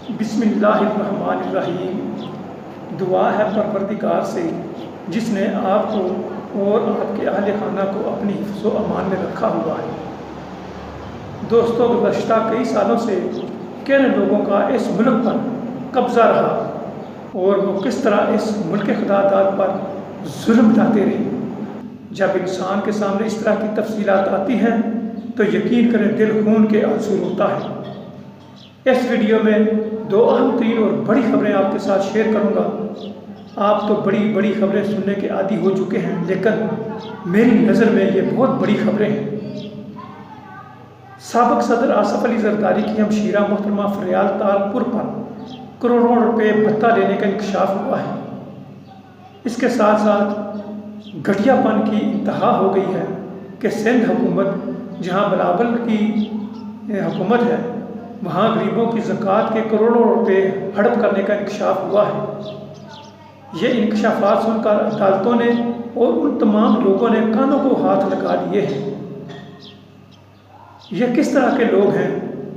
بسم اللہ الرحمن الرحیم۔ دعا ہے پروردگار سے جس نے آپ کو اور آپ کے اہل خانہ کو اپنی حفظ و امان میں رکھا ہوا ہے۔ دوستو، گزشتہ کئی سالوں سے کن لوگوں کا اس ملک پر قبضہ رہا اور وہ کس طرح اس ملک کے خداداد پر ظلم ڈھاتے رہے۔ جب انسان کے سامنے اس طرح کی تفصیلات آتی ہیں تو یقین کریں دل خون کے آنسو روتا ہے۔ اس ویڈیو میں دو اہم ترین اور بڑی خبریں آپ کے ساتھ شیئر کروں گا۔ آپ تو بڑی بڑی خبریں سننے کے عادی ہو چکے ہیں، لیکن میری نظر میں یہ بہت بڑی خبریں ہیں۔ سابق صدر آصف علی زرداری کی ہمشیرہ محترمہ فریال تالپور پر کروڑوں روپے بھتہ لینے کا انکشاف ہوا ہے۔ اس کے ساتھ ساتھ گھٹیا پن کی انتہا ہو گئی ہے کہ سندھ حکومت، جہاں بلاول کی حکومت ہے، وہاں غریبوں کی زکوٰۃ کے کروڑوں روپے ہڑپ کرنے کا انکشاف ہوا ہے۔ یہ انکشافات سن کر عدالتوں نے اور ان تمام لوگوں نے کانوں کو ہاتھ لگا لیے ہیں۔ یہ کس طرح کے لوگ ہیں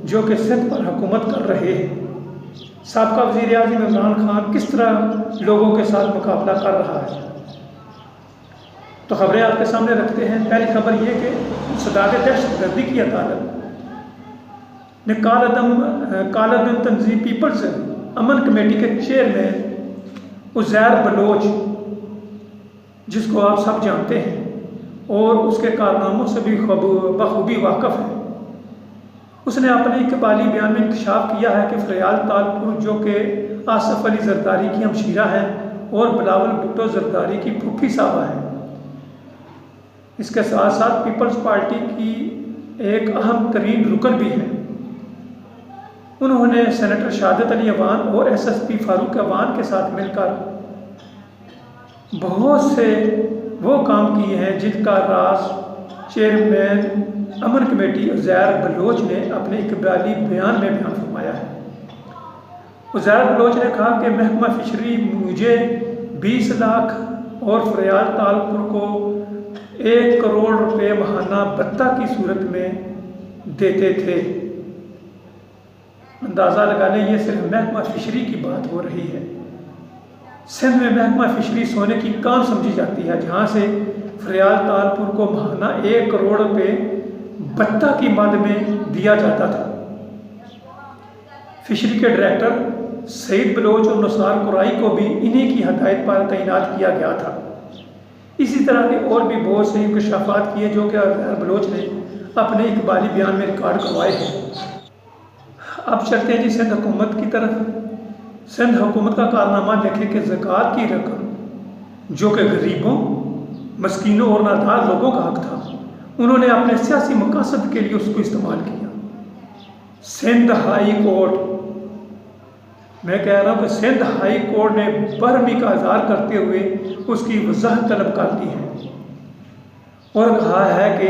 جو کہ سندھ پر حکومت کر رہے ہیں؟ سابقہ وزیر اعظم عمران خان کس طرح لوگوں کے ساتھ مقابلہ کر رہا ہے؟ تو خبریں آپ کے سامنے رکھتے ہیں۔ پہلی خبر یہ کہ صداد دہشت گردی کی عدالت نے کالعدم تنظیم پیپلز امن کمیٹی کے چیئرمین عزیر بلوچ، جس کو آپ سب جانتے ہیں اور اس کے کارناموں سے بھی بخوبی واقف ہیں، اس نے اپنے اقبالی بیان میں انکشاف کیا ہے کہ فریال تالپور، جو کہ آصف علی زرداری کی ہمشیرہ ہے اور بلاول بھٹو زرداری کی پھوپھی صاحبہ ہے، اس کے ساتھ ساتھ پیپلز پارٹی کی ایک اہم ترین رکن بھی ہے۔ انہوں نے سینیٹر شہادت علی اوان اور ایس ایس پی فاروق اوان کے ساتھ مل کر بہت سے وہ کام کیے ہیں جن کا راز چیئرمین امن کمیٹی عزیر بلوچ نے اپنے اقبالی بیان میں بیان فرمایا ہے۔ عزیر بلوچ نے کہا کہ محکمہ فشری مجھے 20 لاکھ اور فریال تالپور کو 1 کروڑ روپے ماہانہ بھتہ کی صورت میں دیتے تھے۔ اندازہ لگا لیں، یہ صرف محکمہ فشری کی بات ہو رہی ہے۔ سندھ میں محکمہ فشری سونے کی کان سمجھی جاتی ہے، جہاں سے فریال تالپور کو ماہانہ 1 کروڑ روپے بھتہ کی مد میں دیا جاتا تھا۔ فشری کے ڈائریکٹر سعید بلوچ اور نثار قرائی کو بھی انہی کی ہدایت پر تعینات کیا گیا تھا۔ اسی طرح کے اور بھی بہت سے انکشافات کیے جو کہ عزیر بلوچ نے اپنے اقبالی بیان میں ریکارڈ کروائے ہیں۔ اب چلتے ہیں سندھ حکومت کی طرف۔ سندھ حکومت کا کارنامہ دیکھیں کہ زکوٰۃ کی رقم، جو کہ غریبوں، مسکینوں اور نادار لوگوں کا حق تھا، انہوں نے اپنے سیاسی مقاصد کے لیے اس کو استعمال کیا۔ سندھ ہائی کورٹ، میں کہہ رہا ہوں کہ سندھ ہائی کورٹ نے برہمی کا اظہار کرتے ہوئے اس کی وضاحت طلب کر دی ہے اور کہا ہے کہ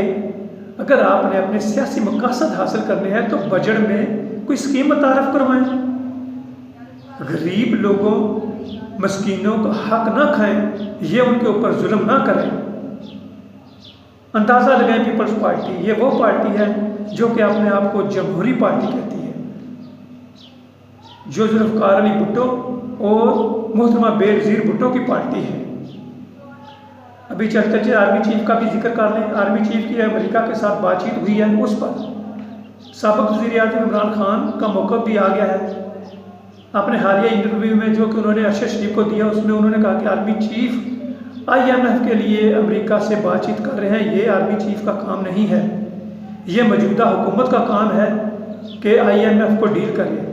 اگر آپ نے اپنے سیاسی مقاصد حاصل کرنے ہیں تو بجٹ میں کوئی اسکیم متعارف کروائیں، غریب لوگوں، مسکینوں کا حق نہ کھائیں، یہ ان کے اوپر ظلم نہ کریں۔ اندازہ لگائیں، پیپلز پارٹی یہ وہ پارٹی ہے جو کہ اپنے آپ کو جمہوری پارٹی کہتی ہے، جو ذوالفقار علی بھٹو اور محترمہ بےنظیر بھٹو کی پارٹی ہے۔ ابھی چلتے آرمی چیف کا بھی ذکر کر لیں۔ آرمی چیف کی امریکہ کے ساتھ بات چیت ہوئی ہے، اس پر سابق وزیر اعظم عمران خان کا موقف بھی آ گیا ہے۔ اپنے حالیہ انٹرویو میں جو کہ انہوں نے ارشد شریف کو دیا، اس میں انہوں نے کہا کہ آرمی چیف IMF کے لیے امریکہ سے بات چیت کر رہے ہیں، یہ آرمی چیف کا کام نہیں ہے، یہ موجودہ حکومت کا کام ہے کہ IMF کو ڈیل کرے۔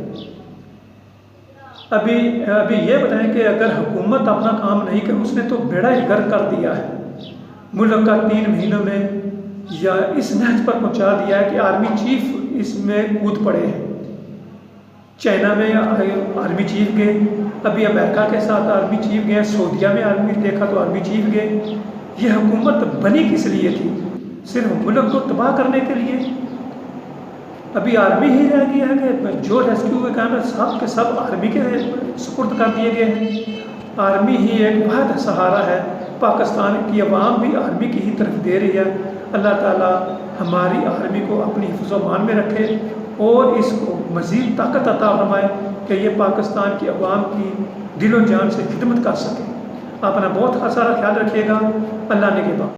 ابھی یہ بتائیں کہ اگر حکومت اپنا کام نہیں کرے، اس نے تو بیڑا ہی غرق کر دیا ہے، ملک کا 3 مہینوں میں یا اس نہج پر پہنچا دیا ہے کہ آرمی چیف اس میں کود پڑے ہیں۔ چائنا میں آرمی چیف گئے، ابھی امریکہ کے ساتھ آرمی چیف گئے، سعودیہ میں آرمی دیکھا تو آرمی چیف گئے۔ یہ حکومت بنی کس لیے تھی؟ صرف ملک کو تباہ کرنے کے لیے؟ ابھی آرمی ہی رہ گیا ہے کہ جو ریسکیو کے کام ہے سب کے سب آرمی کے سپرد کر دیے گئے ہیں۔ آرمی ہی ایک واحد سہارا ہے، پاکستان کی عوام بھی آرمی کی ہی طرف دے رہی ہے۔ اللہ تعالیٰ ہماری آرمی کو اپنی حفظ و امان میں رکھے اور اس کو مزید طاقت عطا فرمائے کہ یہ پاکستان کی عوام کی دل و جان سے خدمت کر سکیں۔ اپنا بہت سارا خیال رکھیے گا۔ اللہ نگہبان۔